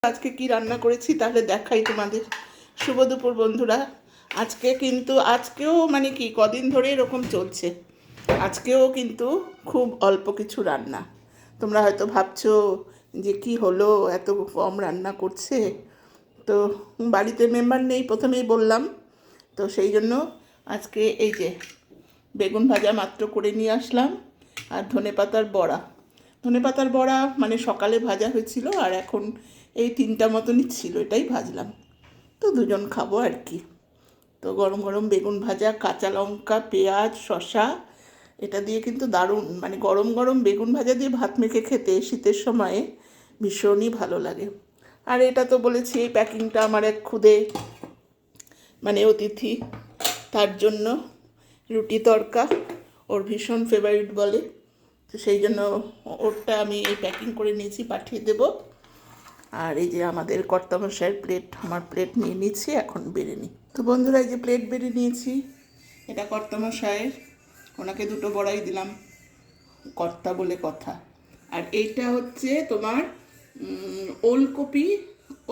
আজকে কি রান্না করেছি তাহলে দেখাই তোমাদের। শুভ দুপুর বন্ধুরা। আজকেও মানে কি কদিন ধরে এরকম চলছে। আজকেও কিন্তু খুব অল্প কিছু রান্না। তোমরা হয়তো ভাবছো যে কি হলো, এত কম রান্না করছে। তো বাড়িতে মেম্বার নেই, প্রথমেই বললাম। তো সেই জন্য আজকে এই যে বেগুন ভাজা মাত্র করে নিয়ে আসলাম, আর ধনেপাতার বড়া। ধনেপাতার বড়া মানে সকালে ভাজা হয়েছিল, আর এখন এই 3টা মতনই ছিল, এটাই ভাজলাম। তো দুজন খাবো আর কি। তো গরম গরম বেগুন ভাজা, কাঁচা লঙ্কা, পেঁয়াজ, শসা, এটা দিয়ে কিন্তু দারুণ, মানে গরম গরম বেগুন ভাজা দিয়ে ভাত মেখে খেতে শীতের সময়ে ভীষণই ভালো লাগে। আর এটা তো বলেছি, এই প্যাকিংটা আমার এক খুদে মানে অতিথি, তার জন্য রুটি তড়কা ওর ভীষণ ফেভারিট বলে। তো সেই জন্য ওরটা আমি এই প্যাকিং করে নিয়েছি, পাঠিয়ে দেব। আর এই যে আমাদের কর্তামশাইয়ের প্লেট, আমার প্লেট নিয়ে নিচ্ছি, এখন বেড়ে নিই। তো বন্ধুরা, এই যে প্লেট বেড়ে নিয়েছি, এটা কর্তামশাইয়ের, ওনাকে 2টো বড়াই দিলাম, কর্তা বলে কথা। আর এইটা হচ্ছে তোমার ওলকপি,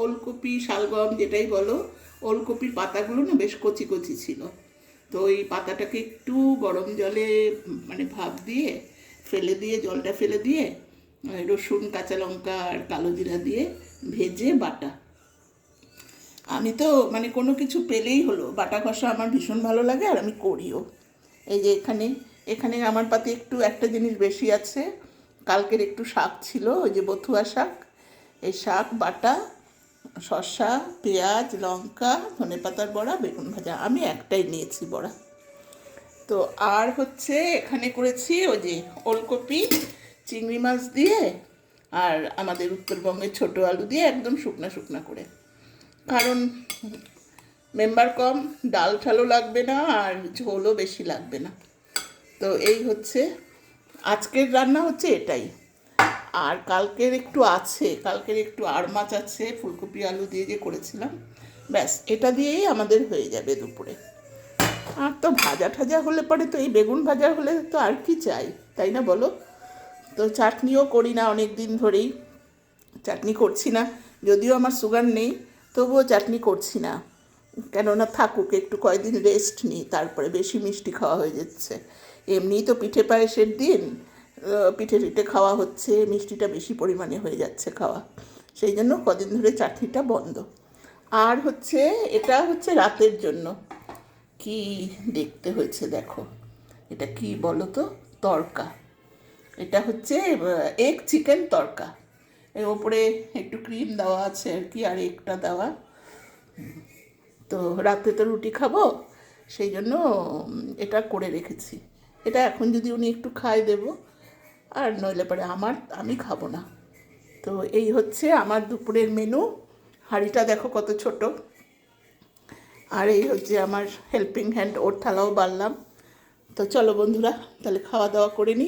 ওলকপি শালগম যেটাই বলো, ওলকপির পাতাগুলো না বেশ কচি কচি ছিল। তো এই পাতাটাকে একটু গরম জলে মানে ভাপ দিয়ে জলটা ফেলে দিয়ে রসুন, কাঁচা লঙ্কা আর কালো জিরা দিয়ে ভেজে বাটা। আমি তো মানে কোনো কিছু পেলেই হলো, বাটা কষা আমার ভীষণ ভালো লাগে, আর আমি করিও। এই যে এখানে এখানে আমার পাতে একটু একটা জিনিস বেশি আছে, কালকের একটু শাক ছিল, ওই যে বথুয়া শাক। এই শাক বাটা, শসা, পেঁয়াজ, লঙ্কা, ধনেপাতার বড়া, বেগুন ভাজা, আমি একটাই নিয়েছি বড়া। তো আর হচ্ছে এখানে করেছি ওই যে ওলকপি চিংড়ি মাছ দিয়ে, আর আমাদের উত্তরবঙ্গের ছোটো আলু দিয়ে একদম শুকনা শুকনা করে। কারণ মেম্বার কম, ডাল ঠালও লাগবে না, আর ঝোলও বেশি লাগবে না। তো এই হচ্ছে আজকের রান্না, হচ্ছে এটাই। আর কালকের একটু আর মাছ আছে, ফুলকপি আলু দিয়ে যে করেছিলাম, ব্যাস এটা দিয়েই আমাদের হয়ে যাবে দুপুরে। আর তো ভাজা ঠাজা হলে পরে, তো এই বেগুন ভাজা হলে তো আর কি চাই, তাই না বলো? তো চাটনিও করি না অনেক দিন ধরেই, চাটনি করছি না। যদিও আমার সুগার নেই, তবুও চাটনি করছি না। কেননা থাকুক, একটু কয়েকদিন রেস্ট নিই, তারপরে বেশি মিষ্টি খাওয়া হয়ে যাচ্ছে। এমনিই তো পিঠে পায়েসের দিন, পিঠে টিঠে খাওয়া হচ্ছে, মিষ্টিটা বেশি পরিমাণে হয়ে যাচ্ছে খাওয়া। সেই জন্য কদিন ধরে চাটনিটা বন্ধ। আর হচ্ছে এটা হচ্ছে রাতের জন্য কি দেখতে হয়েছে দেখো, এটা কি বলো তো, তড়কা। এটা হচ্ছে এগ চিকেন তড়কা। এর ওপরে একটু ক্রিম দেওয়া আছে আর কি, আর এগটা দেওয়া। তো রাতে তো রুটি খাবো, সেই জন্য এটা করে রেখেছি। এটা এখন যদি উনি একটু খায় দেবো, আর নইলে পরে আমি খাবো না। তো এই হচ্ছে আমার দুপুরের মেনু। হাঁড়িটা দেখো কত ছোট। আর এই হচ্ছে আমার হেল্পিং হ্যান্ড, ওর থালাও বাড়লাম। তো চলো বন্ধুরা, তাহলে খাওয়া দাওয়া করে নিই।